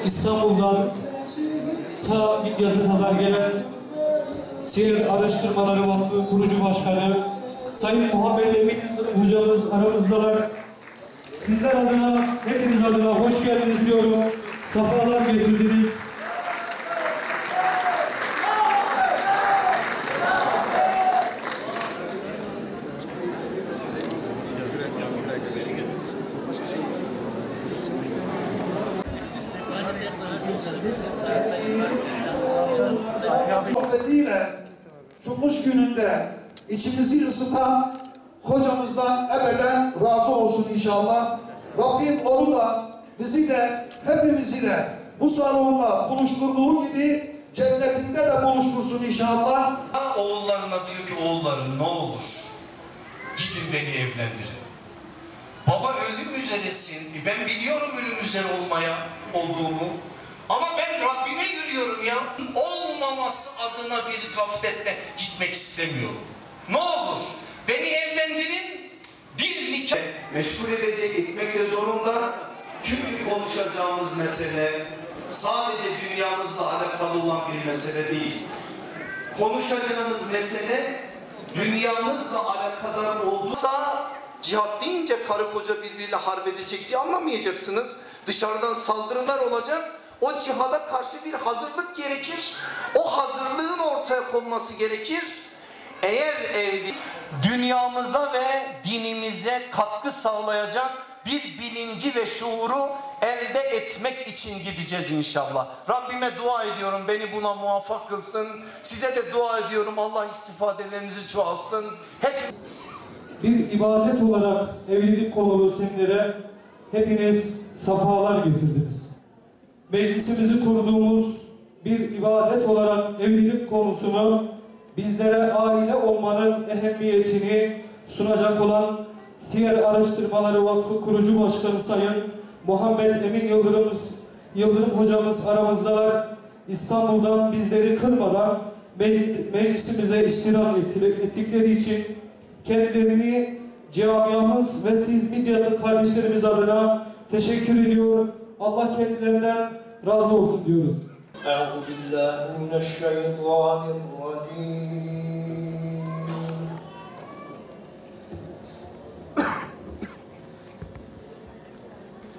İstanbul'dan ta Midyat'a kadar gelen Siyer Araştırmaları Vakfı Kurucu Başkanı Sayın Muhammed Emin hocamız aramızdalar. Sizler adına, hepiniz adına hoş geldiniz diyorum. Safalar getirdiniz. Sohbetiyle şu kış gününde içimizi ısıtan hocamızdan ebeden razı olsun inşallah. Rabbim onu da bizi de hepimizi de bu salonla buluşturduğu gibi cennetinde de buluştursun inşallah. Oğullarına diyor ki oğullarım ne olur gidin beni evlendirin. Baba ölüm üzeresin. Ben biliyorum ölüm üzere olduğumu. Ama ben Rabbime yürüyorum ya. Olmaması adına bir gaflette gitmek istemiyorum. Ne olur beni evlendirin, bir nikah meşgul edecek, gitmek zorunda. Çünkü konuşacağımız mesele sadece dünyamızla alakalı olan bir mesele değil. Konuşacağımız mesele dünyamızla alakadar olursa cihat deyince karı koca birbiriyle harp edecek diye anlamayacaksınız. Dışarıdan saldırılar olacak. O cihada karşı bir hazırlık gerekir. O hazırlığın ortaya konması gerekir. Eğer dünyamıza ve dinimize katkı sağlayacak bir bilinci ve şuuru elde etmek için gideceğiz inşallah. Rabbime dua ediyorum beni buna muvaffak kılsın. Size de dua ediyorum Allah istifadelerinizi çoğalsın. Bir ibadet olarak evlilik konulu seminere hepiniz safalar getirdiniz. Meclisimizi kurduğumuz bir ibadet olarak evlilik konusunu bizlere aile olmanın ehemmiyetini sunacak olan Siyer Araştırmaları Vakfı Kurucu Başkanı Sayın Muhammed Emin Yıldırım hocamız aramızdalar. İstanbul'dan bizleri kırmadan meclisimize iştirak ettikleri için kendilerini camiamız ve siz Midyatlı kardeşlerimiz adına teşekkür ediyor. Allah kendilerinden razı olsun diyoruz.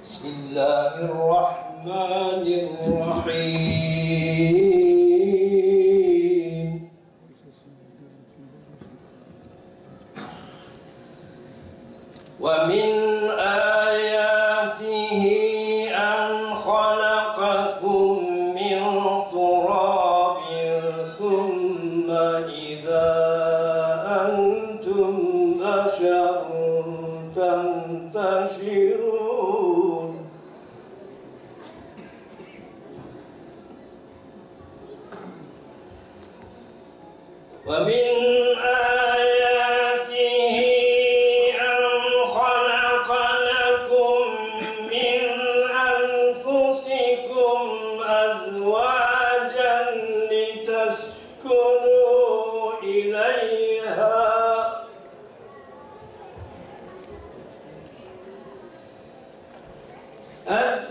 Bismillahirrahmanirrahim. وَمِنْ آيَاتِهِ أَنْ خَلَقَكُمْ مِنْ تُرَابٍ ثُمَّ إِذَا أَنْتُمْ بَشَرٌ تَنْتَشِرُونَ وَمِنْ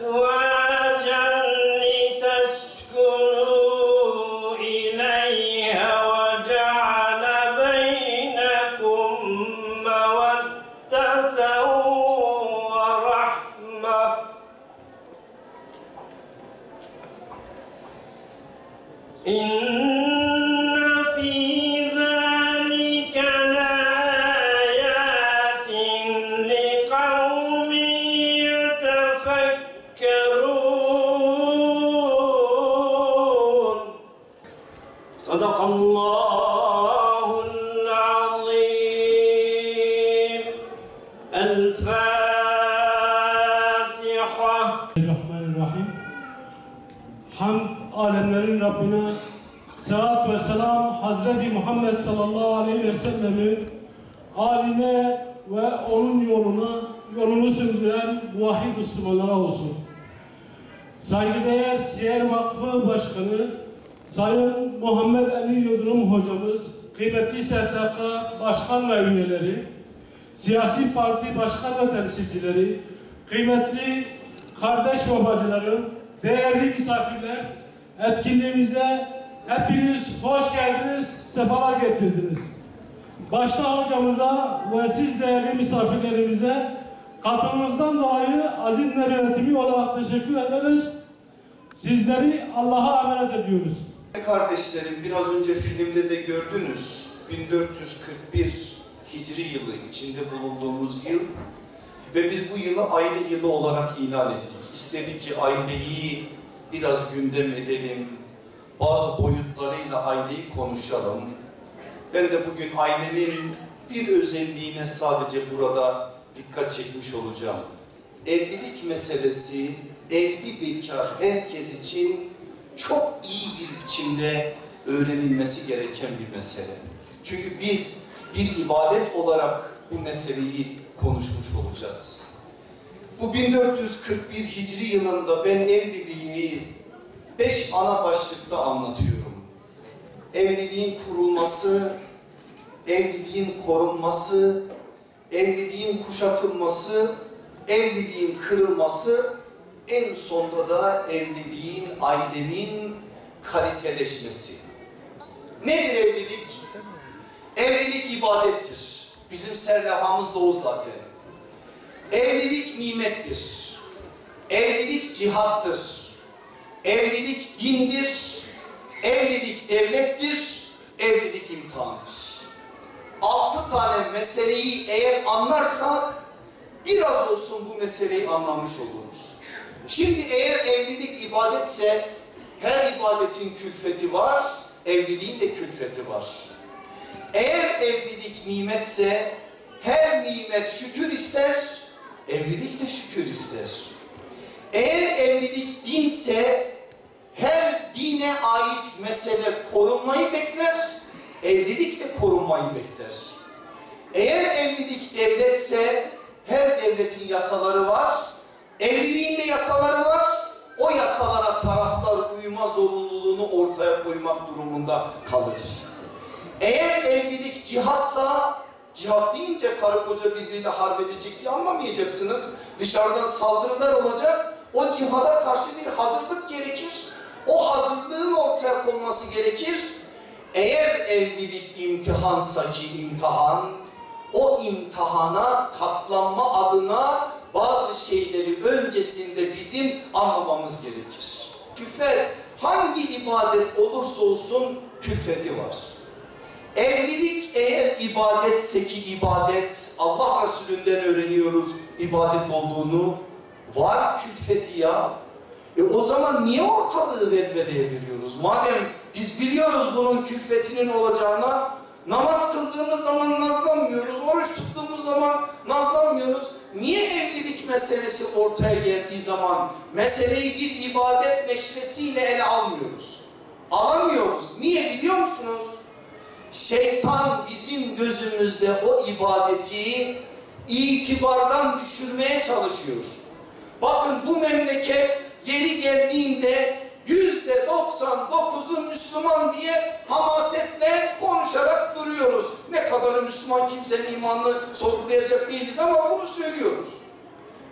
أزواجا لتسكنوا إليها وجعل بينكم مودة ورحمة إن في ذلك لآيات لقوم يتفكرون الفاتحة. Bismillahirrahmanirrahim. Hamd alemlerin Rabbine, salat ve selam Hazreti Muhammed sallallahu aleyhi ve sellem'in aline ve onun yolunu sürdüren muvahhid Müslümanlara olsun. Saygıdeğer Siyer Vakfı Başkanı Sayın Muhammed Ali Yıldırım Hocamız, kıymetli STK Başkan ve üyeleri, siyasi parti başkan ve temsilcileri, kıymetli kardeş ve bacılarım, değerli misafirler, etkinliğimize hepiniz hoş geldiniz, sefalar getirdiniz. Başta hocamıza ve siz değerli misafirlerimize katılımınızdan dolayı aziz yönetimi olarak teşekkür ederiz. Sizleri Allah'a emanet ediyoruz. Kardeşlerim, biraz önce filmde de gördünüz. 1441 Hicri yılı, içinde bulunduğumuz yıl ve biz bu yılı aile yılı olarak ilan ettik. İstedik ki aileyi biraz gündem edelim, bazı boyutlarıyla aileyi konuşalım. Ben de bugün ailenin bir özelliğine sadece burada dikkat çekmiş olacağım. Evlilik meselesi, evli bekar herkes için çok iyi bir biçimde öğrenilmesi gereken bir mesele. Çünkü biz bir ibadet olarak bu meseleyi konuşmuş olacağız. Bu 1441 Hicri yılında ben evliliği 5 ana başlıkta anlatıyorum. Evliliğin kurulması, evliliğin korunması, evliliğin kuşatılması, evliliğin kırılması, en sonunda da evliliğin, ailenin kaliteleşmesi. Nedir evlilik? Evlilik ibadettir. Bizim serlevhamız da o zaten. Evlilik nimettir. Evlilik cihattır. Evlilik dindir. Evlilik devlettir. Evlilik imtihandır. 6 tane meseleyi eğer anlarsak biraz olsun bu meseleyi anlamış oluruz. Şimdi eğer evlilik ibadetse her ibadetin külfeti var, evliliğin de külfeti var. Eğer evlilik nimetse her nimet şükür ister, evlilik de şükür ister. Eğer evlilik dinse her dine ait mesele korunmayı bekler, evlilik de korunmayı bekler. Eğer evlilik devletse her devletin yasaları var, evliliğin de yasaları var, o yasalara taraflar uyma zorunluluğunu ortaya koymak durumunda kalır. Eğer evlilik cihatsa, cihat deyince karı koca birbiriyle harp edecek diye anlamayacaksınız. Dışarıdan saldırılar olacak, o cihada karşı bir hazırlık gerekir. O hazırlığın ortaya konması gerekir. Eğer evlilik imtihansa ki imtihan, o imtihana katlanma adına bazı şeyleri öncesinde bizim anlamamız gerekir. Külfet, hangi ibadet olursa olsun külfeti var. Evlilik eğer ibadetse ki ibadet, Allah Resulü'nden öğreniyoruz ibadet olduğunu, var külfeti ya. O zaman niye ortalığı velveleye veriyoruz? Madem biz biliyoruz bunun külfetinin olacağına, namaz kıldığımız zaman nazlanmıyoruz, oruç tuttuğumuz zaman nazlanmıyoruz. Niye evlilik meselesi ortaya geldiği zaman meseleyi bir ibadet meşresiyle ele almıyoruz? Alamıyoruz. Niye biliyor musunuz? Şeytan bizim gözümüzde o ibadeti itibardan düşürmeye çalışıyor. Bakın bu memleket yeri geldiğinde %99'u Müslüman diye hamasetle konuşarak duruyoruz. Ne kadarı Müslüman kimsenin imanını sorgulayacak değiliz ama bunu söylüyoruz.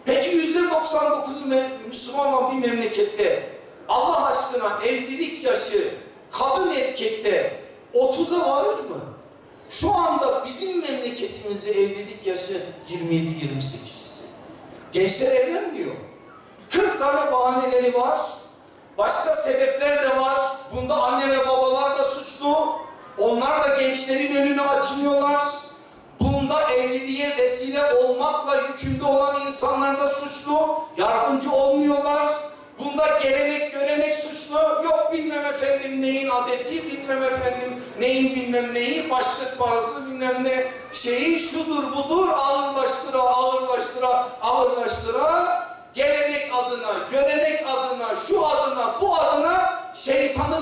Peki %99'u Müslüman olan bir memlekette Allah aşkına evlilik yaşı kadın erkekte 30'a varır mı? Şu anda bizim memleketimizde evlilik yaşı 27-28. Gençler evlenmiyor. 40 tane bahaneleri var. Başka sebepler de var. Bunda anne ve babalar da suçlu. Onlar da gençlerin önünü açmıyorlar. Bunda evliliğe vesile olmakla yükümlü olan insanlar da suçlu. Yardımcı olmuyorlar. Bunda gelenek görenek suçlu. Yok bilmem efendim neyin adeti, bilmem efendim neyin bilmem neyi, başlık parası bilmem ne şeyi şudur budur ağırlaştıra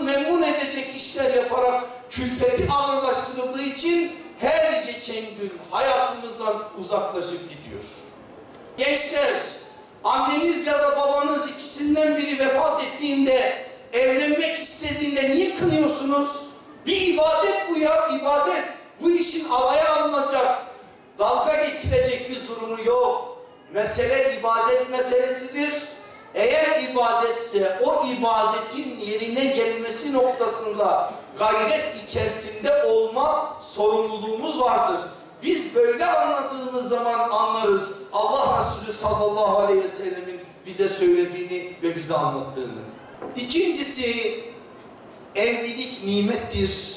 memnun edecek işler yaparak külfeti ağırlaştırıldığı için her geçen gün hayatımızdan uzaklaşıp gidiyor. Gençler, anneniz ya da babanız ikisinden biri vefat ettiğinde, evlenmek istediğinde niye kınıyorsunuz? Bir ibadet bu ya, ibadet. Bu işin alaya alınacak, dalga geçilecek bir durumu yok. Mesele ibadet meselesidir. Eğer ibadetse o ibadetin yerine gelmesi noktasında gayret içerisinde olma sorumluluğumuz vardır. Biz böyle anladığımız zaman anlarız Allah Resulü sallallahu aleyhi ve sellemin bize söylediğini ve bize anlattığını. İkincisi, evlilik nimettir.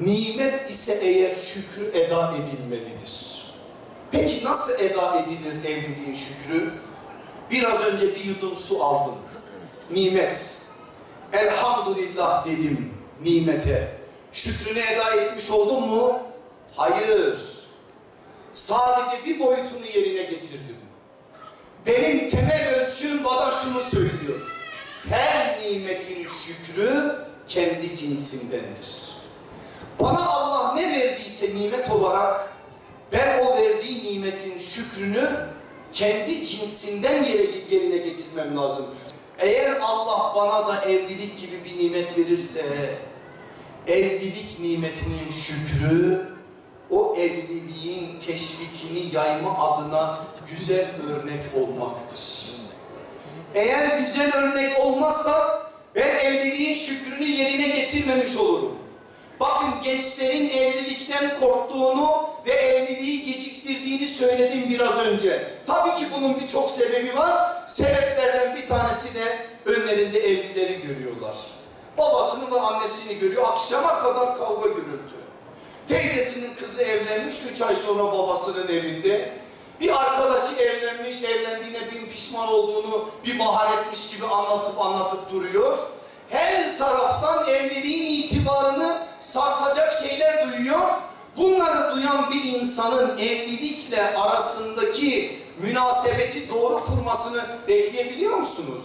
Nimet ise eğer şükrü eda edilmelidir. Peki nasıl eda edilir evliliğin şükrü? Biraz önce bir yudum su aldım. Nimet. Elhamdülillah dedim nimete. Şükrünü eda etmiş oldum mu? Hayır. Sadece bir boyutunu yerine getirdim. Benim temel ölçüm bana şunu söylüyor. Her nimetin şükrü kendi cinsindendir. Bana Allah ne verdiyse nimet olarak ben o verdiği nimetin şükrünü kendi cinsinden yerine getirmem lazım. Eğer Allah bana da evlilik gibi bir nimet verirse, evlilik nimetinin şükrü, o evliliğin teşvikini yayma adına güzel örnek olmaktır. Eğer güzel örnek olmazsa, ben evliliğin şükrünü yerine getirmemiş olurum. Bakın gençlerin evlilikten korktuğunu ve evliliği geciktirdiğini söyledim biraz önce. Tabii ki bunun birçok sebebi var. Sebeplerden bir tanesi de önlerinde evlileri görüyorlar. Babasını ve annesini görüyor. Akşama kadar kavga gürültü. Teyzesinin kızı evlenmiş, 3 ay sonra babasının evinde. Bir arkadaşı evlenmiş, evlendiğine bin pişman olduğunu bir bahar etmiş gibi anlatıp duruyor. Her taraftan evliliğin itibarını sarsacak şeyler duyuyor. Bunları duyan bir insanın evlilikle arasındaki münasebeti doğru kurmasını bekleyebiliyor musunuz?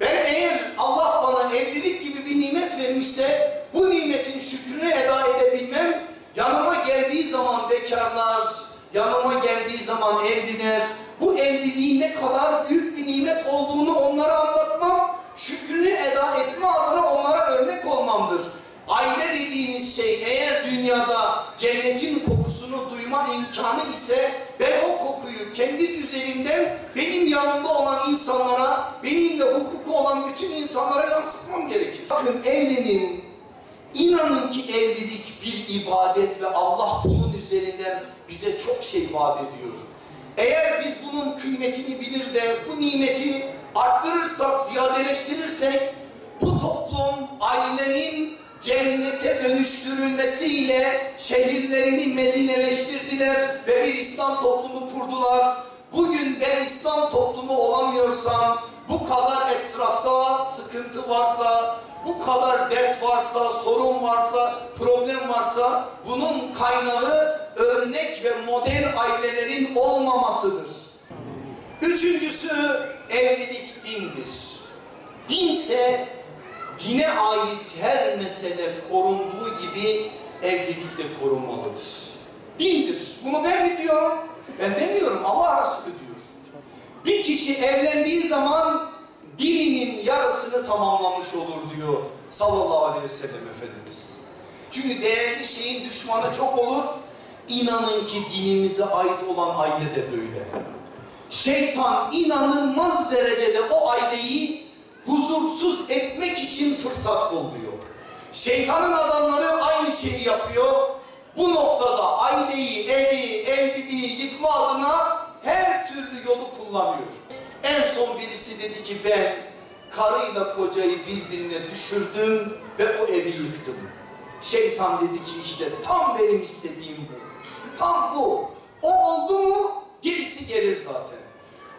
Ben eğer Allah bana evlilik gibi bir nimet vermişse bu nimetin şükrünü eda edebilmem, yanıma geldiği zaman bekarlar, yanıma geldiği zaman evliler, bu evliliğin ne kadar büyük bir nimet olduğunu onlara anlatmam, şükrünü eda etme adına onlara örnek olmamdır. Aile dediğiniz şey eğer dünyada cennetin kokusunu duyma imkanı ise ben o kokuyu kendi üzerimden benim yanımda olan insanlara, benimle hukuku olan bütün insanlara yansıtmam gerekir. Bakın evlenin, inanın ki evlilik bir ibadet ve Allah bunun üzerinden bize çok şey vaat ediyor. Eğer biz bunun kıymetini bilir de bu nimeti arttırırsak, ziyadeleştirirsek bu toplum ailenin cennete dönüştürülmesiyle şehirlerini medineleştirdiler ve bir İslam toplumu kurdular. Bugün ben İslam toplumu olamıyorsam, bu kadar etrafta sıkıntı varsa, bu kadar dert varsa, sorun varsa, problem varsa, bunun kaynağı örnek ve model ailelerin olmamasıdır. Üçüncüsü, evlilik dindir. Dinse, dine ait her mesele korunduğu gibi evlilik de korunmalıdır. Dindir. Bunu ben mi diyorum? Ben demiyorum. Allah Resulü diyor. Bir kişi evlendiği zaman dininin yarısını tamamlamış olur diyor sallallahu aleyhi ve sellem Efendimiz. Çünkü değerli şeyin düşmanı çok olur. İnanın ki dinimize ait olan aile de böyle. Şeytan inanılmaz derecede o aileyi huzursuz etmek için fırsat kolluyor. Şeytanın adamları aynı şeyi yapıyor. Bu noktada aileyi, evi, evliliği yıkma adına her türlü yolu kullanıyor. En son birisi dedi ki ben karıyla kocayı birbirine düşürdüm ve o evi yıktım. Şeytan dedi ki işte tam benim istediğim bu. Tam bu. O oldu mu gerisi gelir zaten.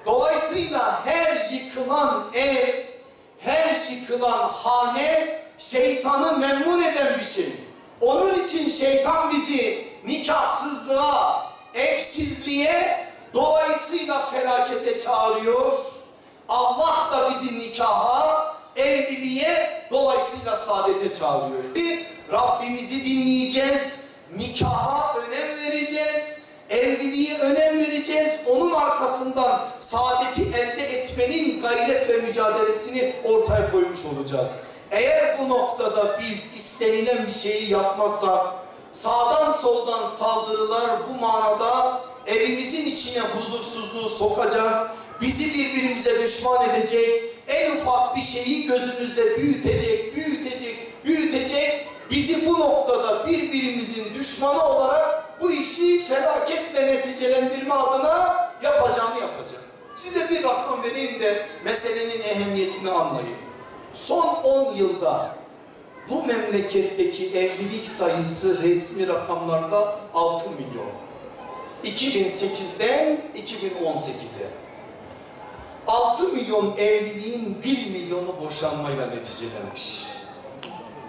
Dolayısıyla her yıkılan ev, her yıkılan hane şeytanı memnun eden bir şey. Onun için şeytan bizi nikahsızlığa, eşsizliğe, dolayısıyla felakete çağırıyor. Allah da bizi nikaha, evliliğe, dolayısıyla saadete çağırıyor. Rabbimizi dinleyeceğiz, nikaha önem vereceğiz, evliliğe önem vereceğiz, onun arkasından saadeti elde etmenin gayret ve mücadelesini ortaya koymuş olacağız. Eğer bu noktada biz istenilen bir şeyi yapmazsak, sağdan soldan saldırılar bu manada evimizin içine huzursuzluğu sokacak, bizi birbirimize düşman edecek, en ufak bir şeyi gözümüzde büyütecek, bizi bu noktada birbirimizin düşmanı olarak bu işi felaketle neticelendirme adına yapacak. Size bir rakam vereyim de meselenin ehemmiyetini anlayın. Son 10 yılda bu memleketteki evlilik sayısı resmi rakamlarda 6 milyon. 2008'den 2018'e. 6 milyon evliliğin 1 milyonu boşanmayla neticelenmiş.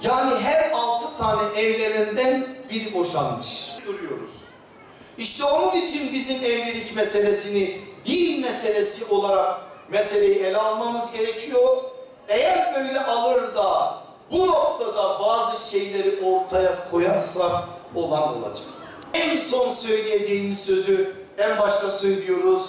Yani her 6 tane evlenenden biri boşanmış. Duruyoruz. İşte onun için bizim evlilik meselesini din meselesi olarak meseleyi ele almamız gerekiyor. Eğer böyle alır da bu noktada bazı şeyleri ortaya koyarsak olan olacak. En son söyleyeceğimiz sözü en başta söylüyoruz.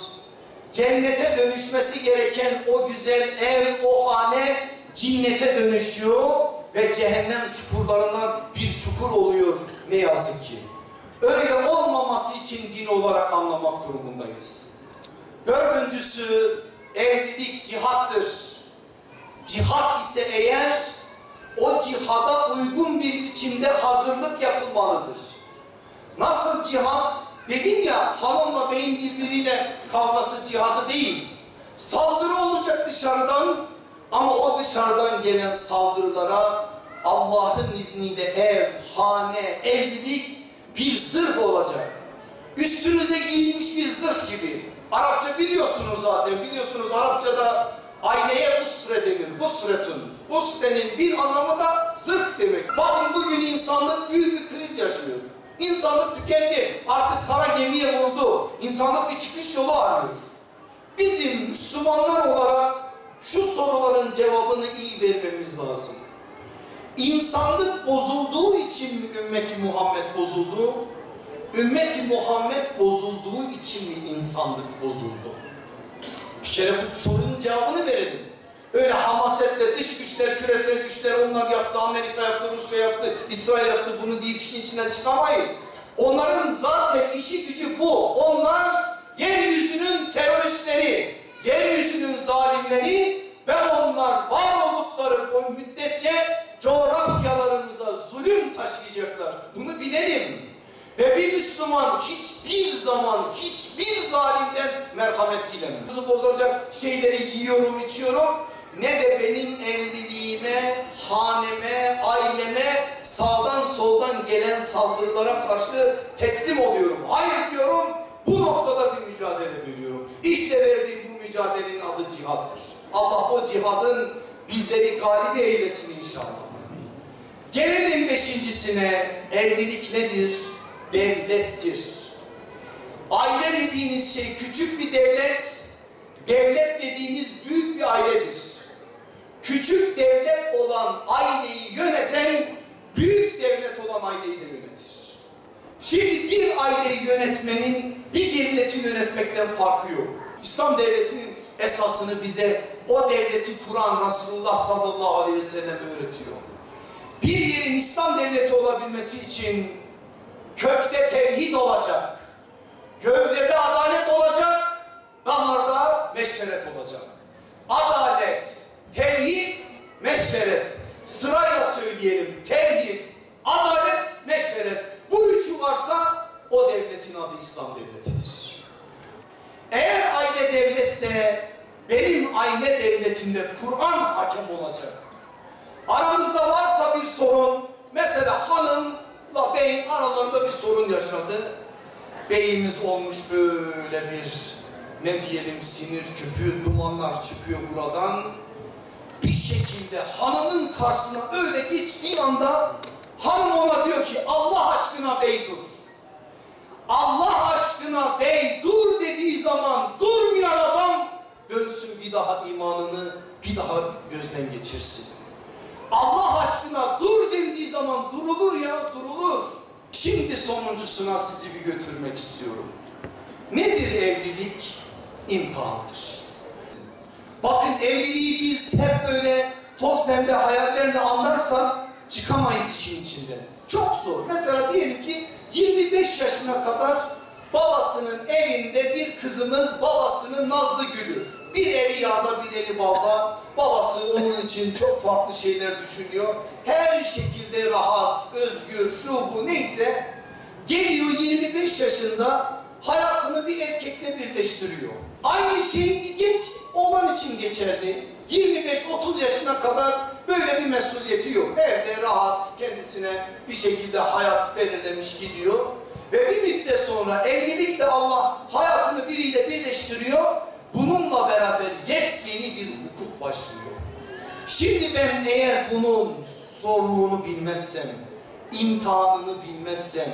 Cennete dönüşmesi gereken o güzel ev, o hane cinnete dönüşüyor ve cehennem çukurlarından bir çukur oluyor ne yazık ki. Öyle olmaması için din olarak anlamak durumundayız. Dördüncüsü, evlilik cihattır. Cihat ise eğer o cihada uygun bir biçimde hazırlık yapılmalıdır. Nasıl cihat? Dedim ya, hanımla beyin birbiriyle kavgası cihadı değil. Saldırı olacak dışarıdan ama o dışarıdan gelen saldırılara Allah'ın izniyle ev, hane, evlilik bir zırh olacak. Üstünüze giyilmiş bir zırh gibi. Arapça biliyorsunuz zaten, biliyorsunuz Arapçada ayneye usre denir, busretun. Usre'nin bir anlamı da zırh demek. Bakın bugün insanlık büyük bir kriz yaşıyor. İnsanlık tükendi, artık kara gemiye vurdu. İnsanlık bir çıkış yolu arıyor. Bizim Müslümanlar olarak şu soruların cevabını iyi vermemiz lazım. İnsanlık bozulduğu için mi ümmeti Muhammed bozuldu? Ümmeti Muhammed bozulduğu için mi insanlık bozuldu? Bir kere bu sorunun cevabını verelim. Öyle hamasetle dış güçler, küresel güçler onlar yaptı, Amerika yaptı, Rusya yaptı, İsrail yaptı bunu deyip işin içinden çıkamayız. Onların zaten işi gücü bu. Onlar yeryüzünün teröristleri, yeryüzünün zalimleri ve onlar var oldukları o müddetçe coğrafyalarımıza zulüm taşıyacaklar. Bunu bilelim. Ve bir Müslüman hiçbir zaman hiçbir zalimden merhamet dilemez. Bozacak şeyleri yiyorum, içiyorum. Ne de benim evliliğime, haneme, aileme sağdan soldan gelen saldırılara karşı teslim oluyorum. Hayır diyorum, bu noktada bir mücadele veriyorum. İşte verdiğim bu mücadelenin adı cihattır. Allah o cihadın bizleri galibi eylesin inşallah. Gelelim beşincisine, evlilik nedir? Devlettir. Aile dediğiniz şey küçük bir devlet, devlet dediğiniz büyük bir ailedir. Küçük devlet olan aileyi yöneten, büyük devlet olan aileyi de yönetir. Şimdi bir aileyi yönetmenin bir devleti yönetmekten farkı yok. İslam devletinin esasını bize o devleti kuran Resulullah sallallahu aleyhi ve sellem öğretiyor. Bir yerin İslam devleti olabilmesi için kökte tevhid olacak, gövdede adalet olacak, damarda meşveret olacak. Adalet, tevhid, meşveret. Sırayla söyleyelim. Tevhid, adalet, meşveret. Bu üçü varsa o devletin adı İslam devletidir. Eğer aile devletse benim aile devletimde Kur'an hakem olacak. Aramızda varsa bir sorun, mesela hanımla bey aralarında bir sorun yaşadı. Beyimiz olmuş böyle bir, ne diyelim, sinir küpü, dumanlar çıkıyor buradan. Bir şekilde hanımın karşısına öyle geçtiği anda hanım ona diyor ki Allah aşkına bey dur. Allah aşkına bey dur dediği zaman durmayan adam dönsün bir daha imanını bir daha gözden gözden geçirsin. Allah aşkına dur dendiği zaman durulur ya, durulur. Şimdi sonuncusuna sizi bir götürmek istiyorum. Nedir evlilik? İmtihandır. Bakın evliliği biz hep böyle toz pembe hayallerle anlarsak çıkamayız işin içinden. Çok zor. Mesela diyelim ki 25 yaşına kadar babasının evinde bir kızımız babasının nazlı gülü. Bir eli yağda bir eli balda. Babası onun için çok farklı şeyler düşünüyor. Her şekilde rahat, özgür, şu bu neyse. Geliyor 25 yaşında hayatını bir erkekle birleştiriyor. Aynı şey bir genç oğlan için geçerli. 25-30 yaşına kadar böyle bir mesuliyeti yok. Evde rahat kendisine bir şekilde hayat belirlemiş gidiyor. Ve bir müddet sonra evlilikle Allah hayatını biriyle birleştiriyor. Bununla beraber yepyeni bir hukuk başlıyor. Şimdi ben eğer bunun zorluğunu bilmezsem, imtihanını bilmezsem,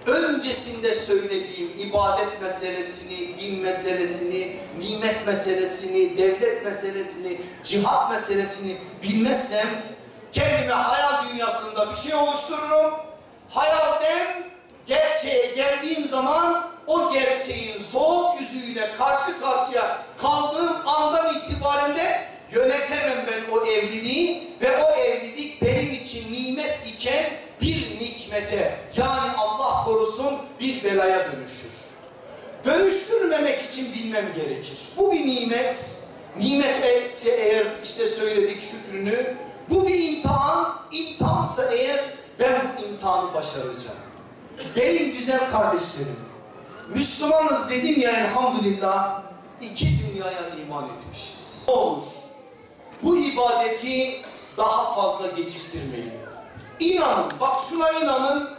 öncesinde söylediğim ibadet meselesini, din meselesini, nimet meselesini, devlet meselesini, cihat meselesini bilmezsem kendime hayal dünyasında bir şey oluştururum. Hayalden gerçeğe geldiğim zaman o gerçeğin soğuk yüzüyle karşı karşıya kaldığım andan itibaren de yönetemem ben o evliliği ve o evlilik benim için nimet iken bir nikmete, yani Allah korusun bir belaya dönüşür. Dönüştürmemek için bilmem gerekir. Bu bir nimet. Nimet ise eğer işte söyledik şükrünü. Bu bir imtihan. İmtihansa eğer ben bu imtihanı başaracağım. Benim güzel kardeşlerim, Müslümanız dedim ya elhamdülillah, iki dünyaya iman etmişiz. Ne olur? Bu ibadeti daha fazla geciktirmeyin. İnanın, bak şuna inanın,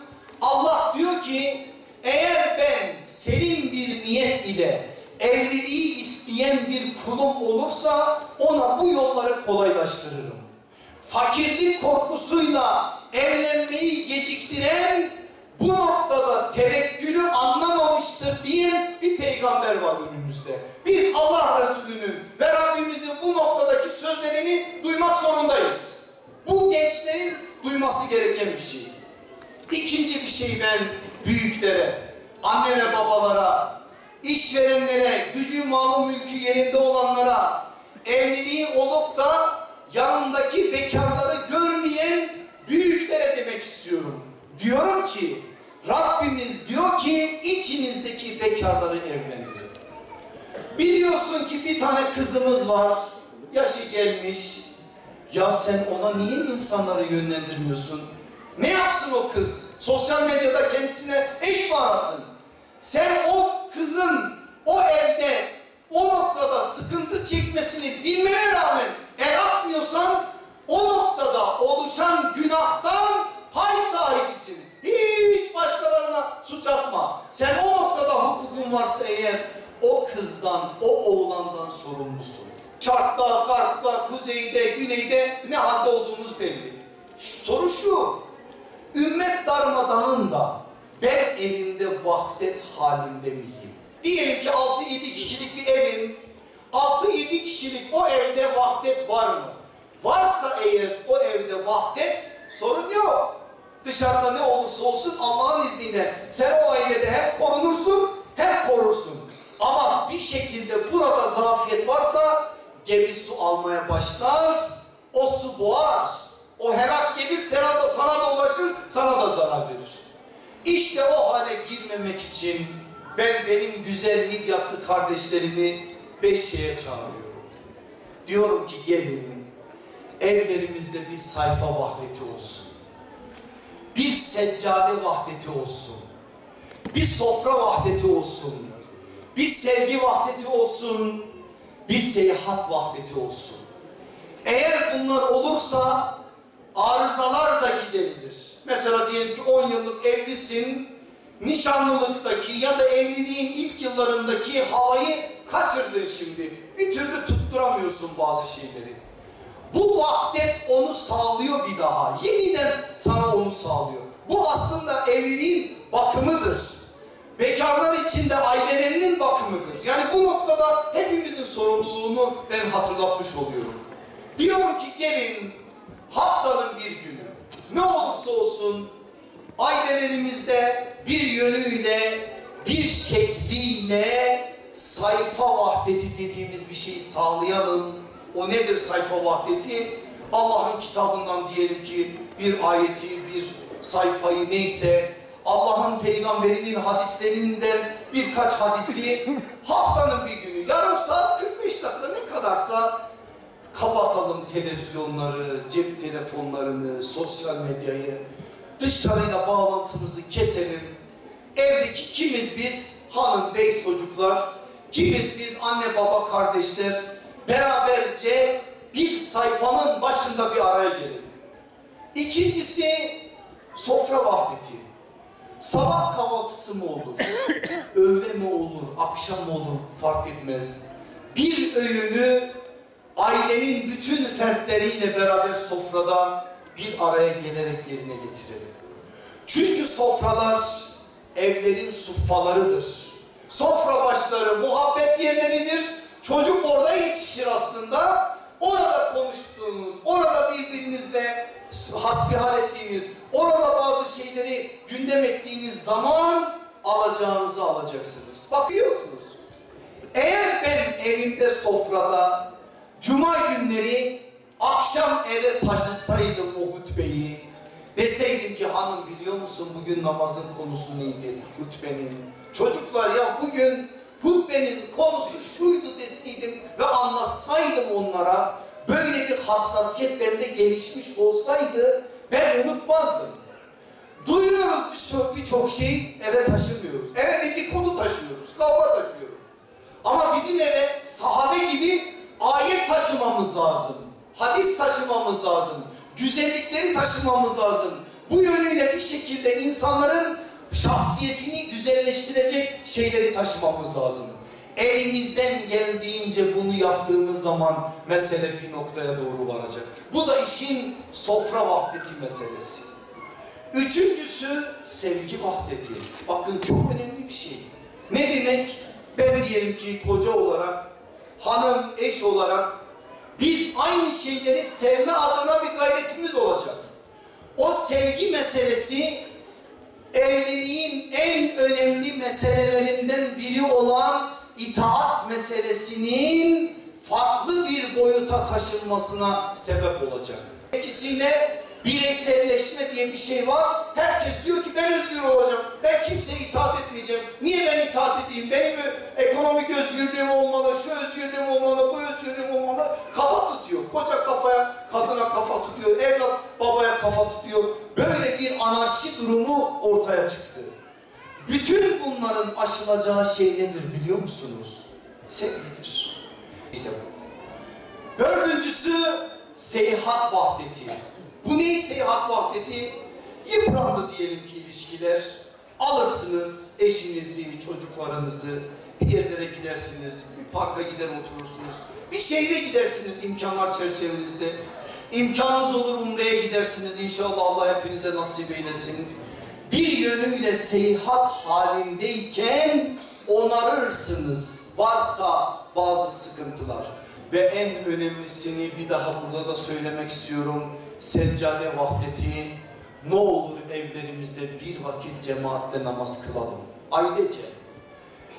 Allah diyor ki, eğer ben senin bir niyet ile evliliği isteyen bir kulum olursa ona bu yolları kolaylaştırırım. Fakirlik korkusuyla evlenmeyi geciktiren bu noktada tevekkülü anlamamıştır diyen bir peygamber var önümüzde. Biz Allah Resulü'nün ve Rabbimizin bu noktadaki sözlerini duymak zorundayız. Bu gençlerin duyması gereken bir şey. İkinci bir şey ben büyüklere, anne ve babalara, işverenlere, gücü malı mülkü yerinde olanlara, evliliği olup da yanındaki bekarları görmeyen büyüklere demek istiyorum. Diyorum ki, Rabbimiz diyor ki içinizdeki bekarları evlendirin. Biliyorsun ki bir tane kızımız var, yaşı gelmiş. Ya sen ona niye insanları yönlendirmiyorsun? Ne yapsın o kız? Sosyal medyada kendisine eş mi arasın? Sen o kızın o evde, o noktada sıkıntı çekmesini bilmene rağmen el atmıyorsan o noktada oluşan günahtan pay sahibisin. Hiç başkalarına suç atma. Sen o noktada hukukun varsa eğer o kızdan, o oğlandan sorumlusun. Şartlar, kartlar, kuzeyde, güneyde ne halde olduğumuz belli. Soru şu, ümmet darmadağınında ben evimde vahdet halinde miyim? Diyelim ki 6-7 kişilik bir evim, 6-7 kişilik o evde vahdet var mı? Varsa eğer o evde vahdet, sorun yok. Dışarıda ne olursa olsun Allah'ın izniyle sen o ailede hem korunursun hem korursun. Ama bir şekilde burada zafiyet varsa gemi su almaya başlar, o su boğar. O helak gelir, sana da ulaşır, sana da zarar verir. İşte o hale girmemek için ben benim güzel Midyatlı kardeşlerimi 5 şeye çağırıyorum. Diyorum ki gelin, evlerimizde bir sayfa vahdeti olsun. Bir seccade vahdeti olsun. Bir sofra vahdeti olsun. Bir sevgi vahdeti olsun. Bir seyahat vahdeti olsun. Eğer bunlar olursa arızalar da giderilir. Mesela diyelim ki 10 yıllık evlisin, nişanlılıktaki ya da evliliğin ilk yıllarındaki havayı kaçırdın şimdi. Bir türlü tutturamıyorsun bazı şeyleri. Bu vahdet onu sağlıyor bir daha. Yeniden sana onu sağlıyor. Bu aslında evliliğin bakımıdır. Bekarlar için de ailelerinin bakımıdır. Yani bu noktada hepimizin sorumluluğunu ben hatırlatmış oluyorum. Diyorum ki gelin haftanın bir günü ne olursa olsun ailelerimizde bir yönüyle, bir şekliyle sayfa vahdeti dediğimiz bir şeyi sağlayalım. O nedir sayfa vahdeti? Allah'ın kitabından diyelim ki bir ayeti, bir sayfayı neyse, Allah'ın peygamberinin hadislerinden birkaç hadisi haftanın bir günü, yarım saat 45 dakika ne kadarsa kapatalım televizyonları, cep telefonlarını, sosyal medyayı, dışarıyla bağlantımızı keselim. Evdeki kimiz biz, hanım, bey, çocuklar, kimiz biz, anne, baba, kardeşler, beraberce bir sayfanın başında bir araya gelelim. İkincisi, sofra vahdeti. Sabah kahvaltısı mı olur, öğle mi olur, akşam mı olur fark etmez. Bir öğünü ailenin bütün fertleriyle beraber sofrada bir araya gelerek yerine getirelim. Çünkü sofralar evlerin suffalarıdır. Sofra başları muhabbet yerleridir. Çocuk orada yetişir aslında. Orada konuştuğunuz, orada birbirinizle hasbihal ettiğiniz, orada bazı şeyleri gündem ettiğiniz zaman alacağınızı alacaksınız. Bakıyorsunuz. Eğer ben evimde sofrada cuma günleri akşam eve taşısaydım o hutbeyi, deseydim ki hanım biliyor musun bugün namazın konusu neydi hutbenin? Çocuklar ya bugün hutbenin konusu şuydu deseydim ve anlatsaydım onlara, böyle bir hassasiyet bende gelişmiş olsaydı ben unutmazdım. Duyuyoruz birçok şeyi eve taşımıyoruz. Eve dedikodu taşıyoruz, kavga taşıyoruz. Ama bizim eve sahabe gibi ayet taşımamız lazım. Hadis taşımamız lazım. Güzellikleri taşımamız lazım. Bu yönüyle bir şekilde insanların şahsiyetini güzelleştirecek şeyleri taşımamız lazım. Elimizden geldiğince bunu yaptığımız zaman mesele bir noktaya doğru varacak. Bu da işin sofra vahdeti meselesi. Üçüncüsü sevgi vahdeti. Bakın çok önemli bir şey. Ne demek? Ben diyelim ki koca olarak, hanım, eş olarak biz aynı şeyleri sevme adına bir gayretimiz olacak. O sevgi meselesi evliliğin en önemli meselelerinden biri olan itaat meselesinin farklı bir boyuta taşınmasına sebep olacak. İkisine bireyselleşme diye bir şey var. Herkes diyor ki ben özgür olacağım. Ben kimseye itaat etmeyeceğim. Niye ben itaat edeyim? Benim ekonomik özgürlüğüm olmalı, şu özgürlüğüm olmalı, bu özgürlüğüm olmalı. Kafa tutuyor. Koca kafaya, kadına kafa tutuyor. Evlat babaya kafa tutuyor. Böyle bir anarşi durumu ortaya çıktı. Bütün bunların aşılacağı şey nedir biliyor musunuz? Sevgidir. İşte bu. Dördüncüsü seyahat vahdeti. Bu ne seyahat vahdeti? Yıprandı diyelim ki ilişkiler. Alırsınız eşinizi, çocuklarınızı, bir yerlere gidersiniz, bir parka gider oturursunuz, bir şehre gidersiniz imkanlar çerçevenizde. İmkanınız olur umreye gidersiniz inşallah Allah hepinize nasip eylesin. Bir yönüyle seyahat halindeyken onarırsınız varsa bazı sıkıntılar. Ve en önemlisini bir daha burada da söylemek istiyorum. Seccade vahdeti. Ne olur evlerimizde bir vakit cemaatle namaz kılalım. Ailece.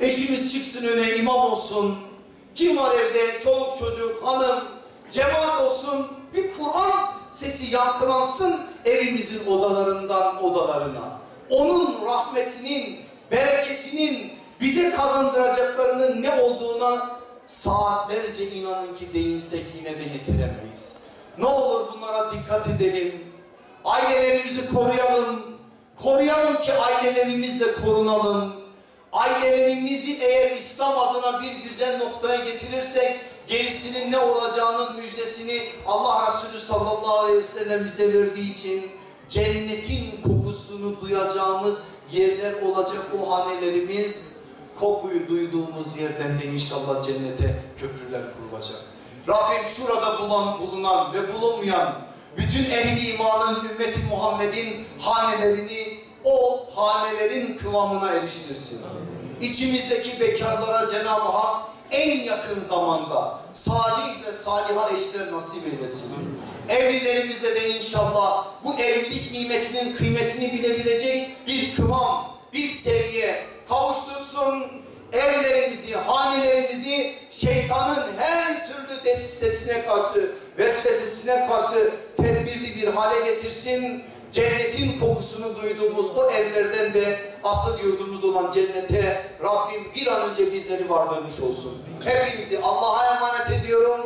Eşimiz çıksın öne imam olsun. Kim var evde? Çoluk çocuk, hanım. Cemaat olsun. Bir Kur'an sesi yankılansın evimizin odalarından odalarına. Onun rahmetinin, bereketinin bize kazandıracaklarının ne olduğuna saatlerce inanın ki değinsek yine de yetiremeyiz. Ne olur bunlara dikkat edelim. Ailelerimizi koruyalım. Koruyalım ki ailelerimizle korunalım. Ailelerimizi eğer İslam adına bir güzel noktaya getirirsek gerisinin ne olacağının müjdesini Allah Resulü sallallahu aleyhi ve sellem bize verdiği için cennetin kokusunu duyacağımız yerler olacak o hanelerimiz. Kokuyu duyduğumuz yerden de inşallah cennete köprüler kurulacak. Rabbim şurada bulunan ve bulunmayan bütün ehli imanın, ümmeti Muhammed'in hanelerini o hanelerin kıvamına eriştirsin. İçimizdeki bekarlara Cenab-ı Hak en yakın zamanda salih ve saliha eşler nasip eylesin. Evlilerimize de inşallah bu evlilik nimetinin kıymetini bilebilecek bir kıvam, bir seviye kavuştursun. Evlerimizi, hanelerimizi şeytanın her türlü desisesine karşı, vesvesesine karşı tedbirli bir hale getirsin. Cennetin kokusunu duyduğumuz o evlerden de asıl yurdumuz olan cennete Rabbim bir an önce bizleri vardırmış olsun. Hepinizi Allah'a emanet ediyorum.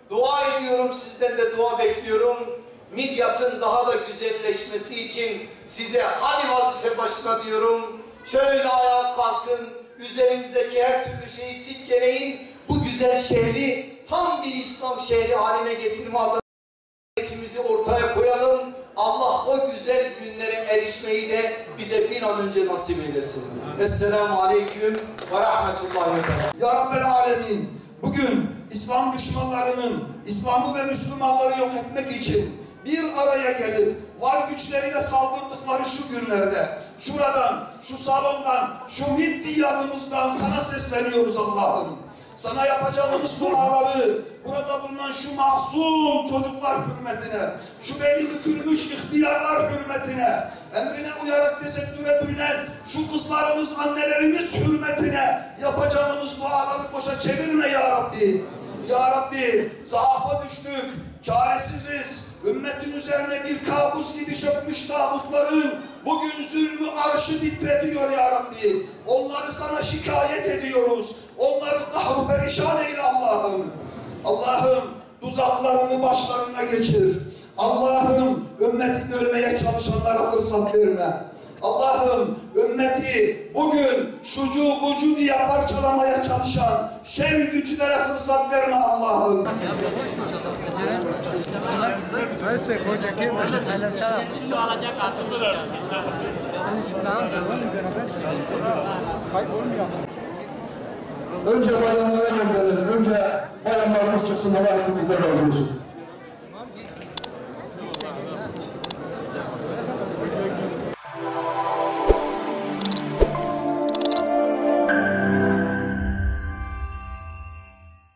Dua ediyorum, sizden de dua bekliyorum. Midyat'ın daha da güzelleşmesi için size hadi vazife başına diyorum. Şöyle ayağa kalkın, üzerinizdeki her türlü şeyi silkeleyin. Bu güzel şehri tam bir İslam şehri haline getirme adına niyetimizi ortaya koyalım. Allah o güzel günlere erişmeyi de bize bir an önce nasip eylesin. Esselamu Aleyküm ve Rahmetullahi ve Berekatuhu. Ya Rabbel Alemin, bugün İslam düşmanlarının İslam'ı ve Müslümanları yok etmek için bir araya gelip var güçleriyle saldırdıkları şu günlerde, şuradan, şu salondan, şu midyatımızdan sana sesleniyoruz Allah'ım. Sana yapacağımız duaları, burada bulunan şu masum çocuklar hürmetine, şu beli bükülmüş ihtiyarlar hürmetine, emrine uyarak tesettüre bürünen şu kızlarımız, annelerimiz hürmetine yapacağımız duaları boşa çevirme ya Rabbi. Ya Rabbi, zaafa düştük, çaresiziz, ümmetin üzerine bir kabus gibi çökmüş tağutların bugün zulmü arşı titretiyor ya Rabbi. Onları sana şikayet ediyoruz. Onları kahru perişan eyle Allah'ım. Allah'ım tuzaklarını başlarına geçir. Allah'ım ümmeti bölmeye çalışanlara fırsat verme. Allah'ım ümmeti bugün şucu bucu diye parçalamaya çalışan şer güçlere fırsat verme Allah'ım. Önce bayramlara gönderelim. Önce bayramlarımız çıksın. Allah hepimizden razı olsun.